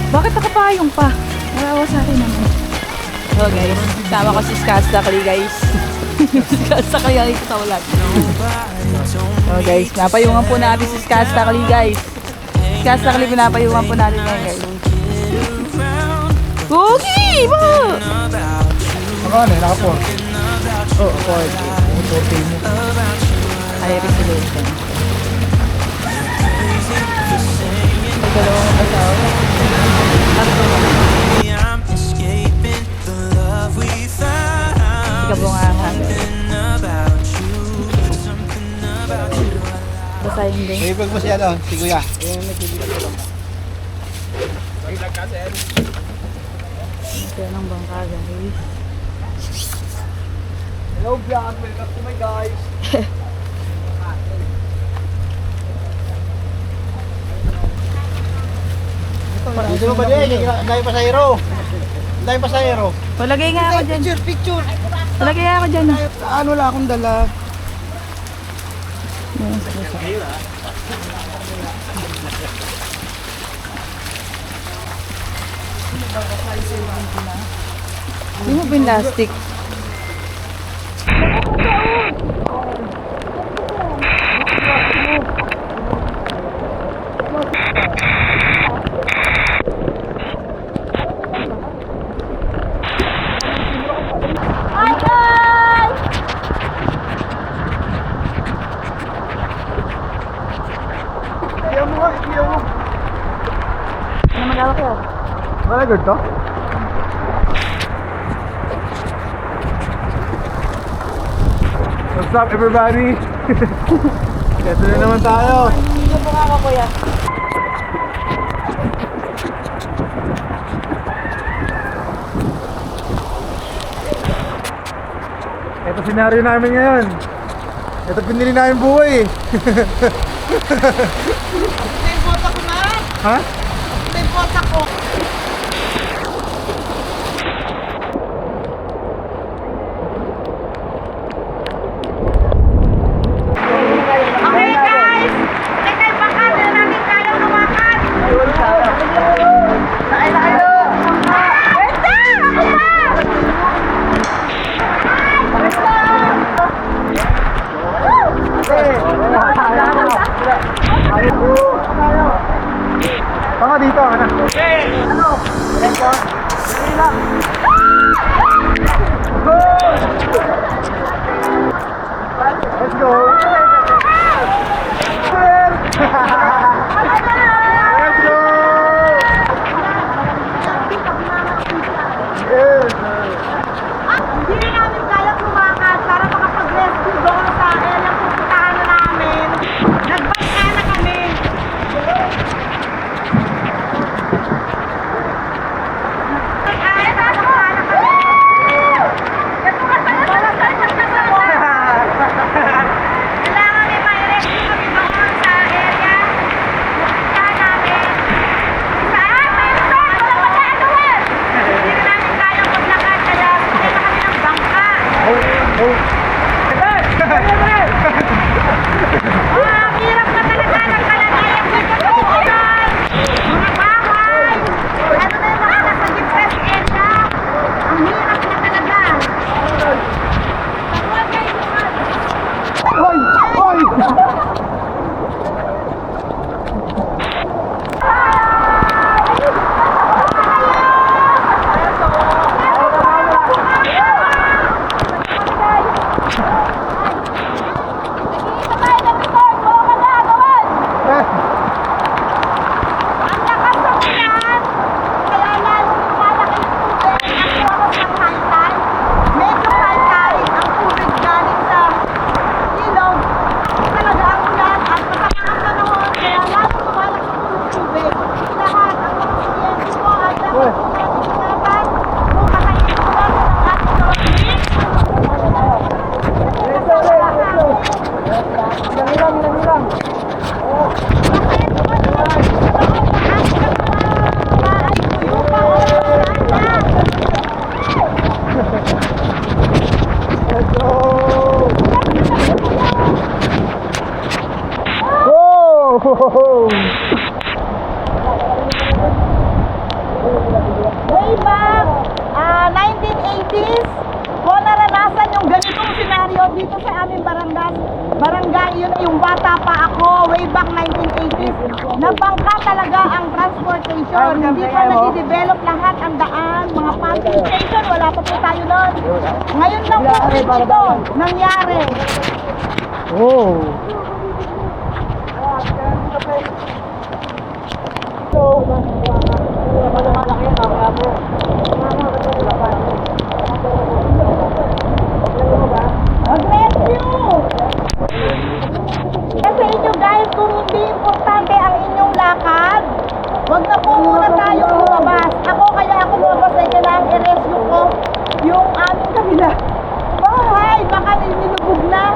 Bakit nakapayong pa? Narawa sa akin naman. So guys, sama ko si Skastakli guys. Skastakli ang ito sa ulat. So guys, napayungan po natin si Skastakli guys. Skastakli, pinapayungan po natin ngayon guys. Cookie! Ba? Ano eh, naka-4. Oh, 4. High resolution. May dalawang masawa. Kabungahan. Basahin din. May ibig mo siya doon, si Kuya. Ito ng bangka guys. Hello vlog, welcome to my guys. Dito mo ba din? Dahil pasahero. Dahil pasahero. Palagay nga ako dyan. Picture. Palagay nga ako dyan. Ano lang akong dala. Hindi mo pinlastic. Ano mag-awak yun? Wala good to? What's up everybody? Ito na naman tayo. Dito po nga ako kuya. Ito senaryo namin ngayon. Ito pinili namin buhay eh. May bota ko na! Ha? May bota ko! Okay guys! Kaya baka na namin kayang lumakad! Nakay na kayo! Besta! Ako pa! Besta! Tama dito, anak. Ano? Let's go. Let's go. Yes. Hindi na namin kayang lumakad para makapag-rescue doon sa area pupuntahan na namin. Nagbangka na kami. Ay, nabangka na kami. Ito ka pala sa kailangan may rescue kami doon sa area. 1980s ko naranasan yung ganitong senaryo dito sa aming barangay. Barangay, yun ay yung bata pa ako, way back 1980s. Nabangka talaga ang transportation. Hindi pa nag-develop lahat ang daan, mga pumping station, wala pa po tayo nun. Ngayon lang po ito nangyari. Oh. Mag-rescue! Kasi inyo guys, kung hindi importante ang inyong lakad, wag na po muna tayong lumabas. Kaya ako lumabas ay kailangan i-rescue ko yung aming kabila. Bahay, baka nilubog na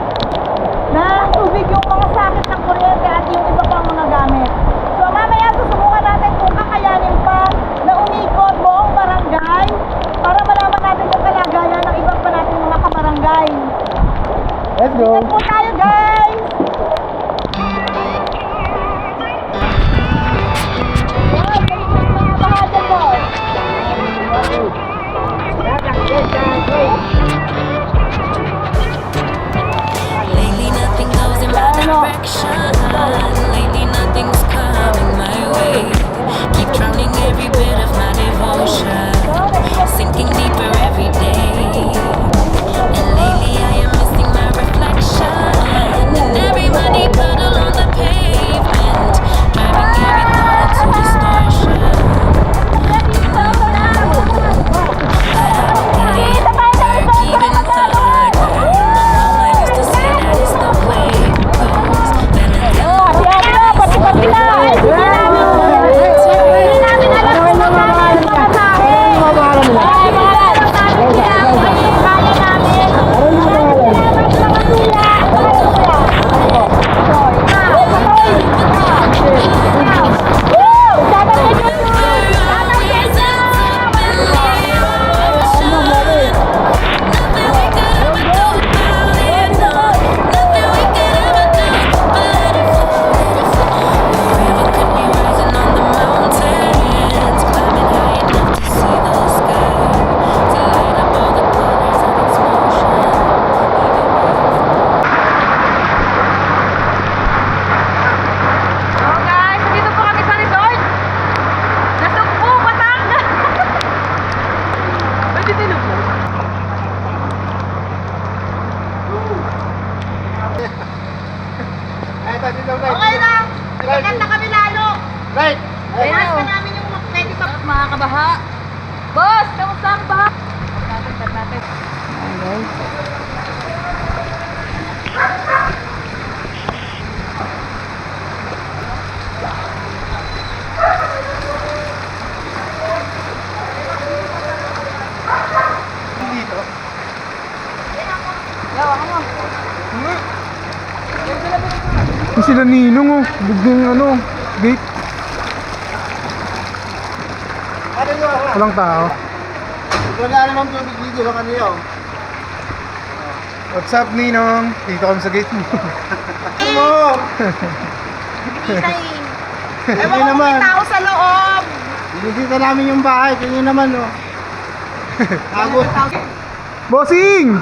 tubig yung mga sakit ng kuryente at yung iba pang mga gamit. So mamaya susubukan natin kung kakayanin pa na umikot buong barangay para malaman natin yung kalagayan ng ibang pa natin mga kabarangay. Let's go. Ingat po tayo guys! Lately nothing goes in my direction. Lately nothing's coming my way. Keep drowning every bit of my devotion, sinking deeper every day. And lately I am missing my reflection. And every muddy puddle on the pavement, driving every thought into distortion. Even thought I used to say that it's the way it goes. Then Okay lang! Maganda kami lalo! Right. Iwas pa namin yung pwede pa. Mga kabaha. Boss, kamusta ang baha? Cut natin. Ayan guys. Dito. Yawa ka mo. Yung sila Ninong oh. Biglang ano, gate. Walang tao. Wala namang tubig dito sa kanila. What's up Ninong? Dito kami sa gate mo. Ano mo? Ewan ko naman. may tao sa loob! Binisita namin yung bahay. Tingin naman oh. Abot. Bossing!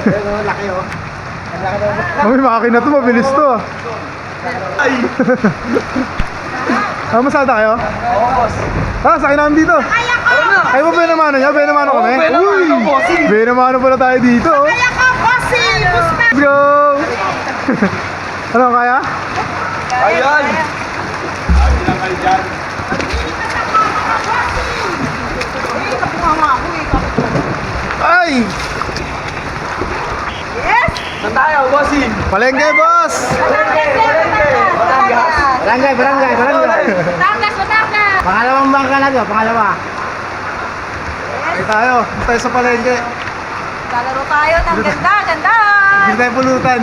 Pero laki oh. Ang laki daw. May makina to, mabilis to ah. Ay! Masada kayo? Oo, boss. Sakay namin dito. Kaya ko! Ay mo Benamano niya? Benamano kami? Benamano, bossing. Benamano pala tayo dito oh. Kaya ko! Bossing! Gusto! Let's go! Ano, kaya? Ayan! Sabi lang kayo dyan. Ay! Yes! Saan tayo, bossing? Palengke, boss! Barangay. Batangas! Batangas! Pangalawang bangka na to, pangalawa. Ay tayo sa palengke. Lalaro tayo ng ganda! Ganda! Hindi tayo pulutan.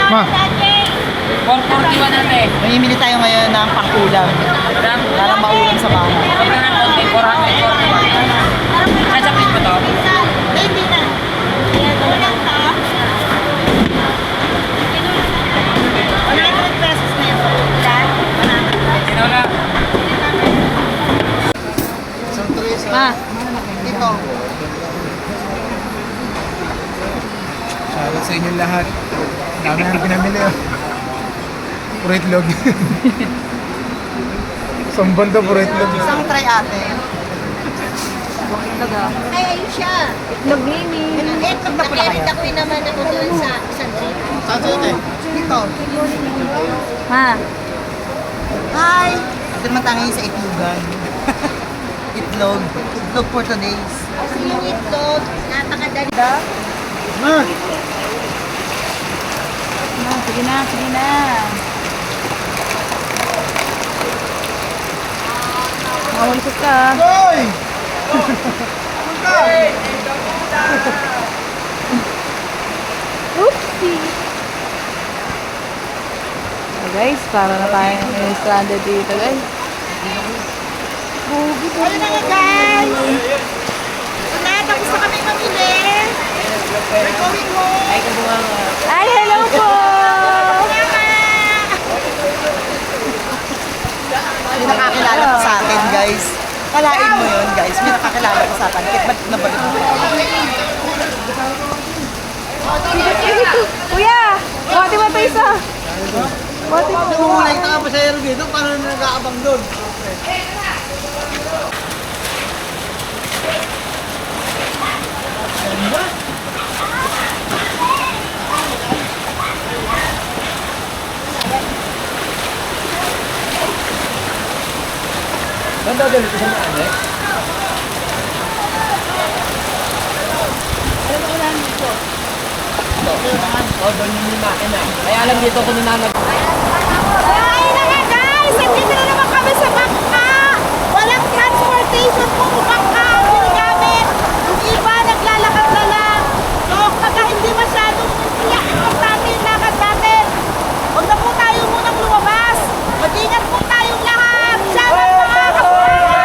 Ma, 441 natin. Mamimili tayo ngayon ng pang-ulam. Para maulam sa bahay. Sobrang ng konti, 441. Sasapin ko to? Hindi na. Ulam to. 100 pesos na yun. Ilan? 100. Tinola. Isang tray sa... Ma, Ito. shoutout sa inyong lahat. Dami na pinamili oh. Puro itlog. Isang banda puro itlog. Isang tray ate. Ay, ayun siya. itlog gaming. Ito na pala kayo. Nakirit naman ako doon sa isang tray. Saan sa ito? Dito. Ma, Hi! Ito naman tayo ngayon sa itlogan. Itlog. Itlog for today's. Kasi yung itlog, napakadali. Ma! ma, sige na, sige na. Mahulikot ka. Hoy! Oopsie. So guys, para na tayo stranded dito guys. Ayun na nga guys! Wala, tapos na kami mamili. We're going home. Ay, hello po! May nakakilala pa sa akin guys. Kalain mo yun guys. May nakakilala pa sa akin. Kahit ba't nabalik mo? Kuya! Buhati mo ito isa! Buhati mo. Nangungulay ito nga pasayero dito. Paano nag-aabang doon? Kaya lang dito ko ninanag. Ayun na nga guys! Nandito na naman kami sa bangka! Walang transportation po sa bangka! Ang gamit! Yung iba naglalakad na lang! So, pagka hindi masyadong importante yung lakad natin, huwag na po tayo munang lumabas! Mag-ingat po tayong lahat! Sana mga kapuha!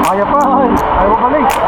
Kaya pa. Ayaw mo balik.